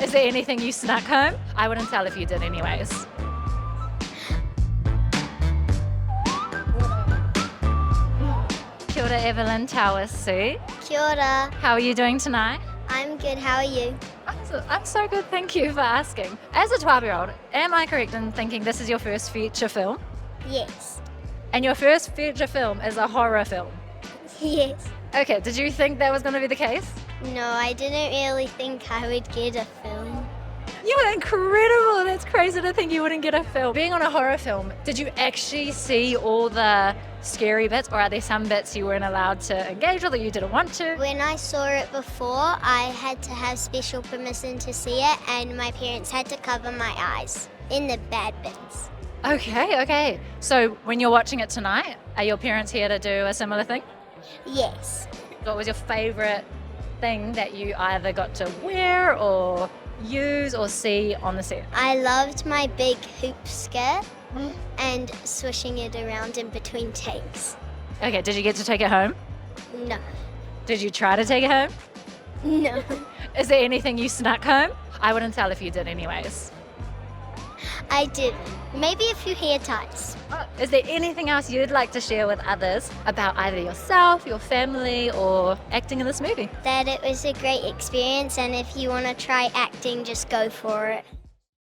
Is there anything you snuck home? I wouldn't tell if you did anyways. Kia ora, Evelyn Towersy. Kia ora. How are you doing tonight? I'm good. How are you? I'm so good, thank you for asking. As a 12-year-old, am I correct in thinking this is your first feature film? Yes. And your first feature film is a horror film? Yes. Okay, did you think that was going to be the case? No, I didn't really think I would get a film. You were incredible. That's crazy to think you wouldn't get a film. Being on a horror film, did you actually see all the scary bits, or are there some bits you weren't allowed to engage with or you didn't want to? When I saw it before, I had to have special permission to see it, and my parents had to cover my eyes in the bad bits. Okay. So when you're watching it tonight, are your parents here to do a similar thing? Yes. What was your favourite thing that you either got to wear or use or see on the set? I loved my big hoop skirt and swishing it around in between takes. Okay, did you get to take it home? No. Did you try to take it home? No. Is there anything you snuck home? I wouldn't tell if you did anyways. I didn't. Maybe a few hair ties. Is there anything else you'd like to share with others about either yourself, your family, or acting in this movie? That it was a great experience, and if you want to try acting, just go for it.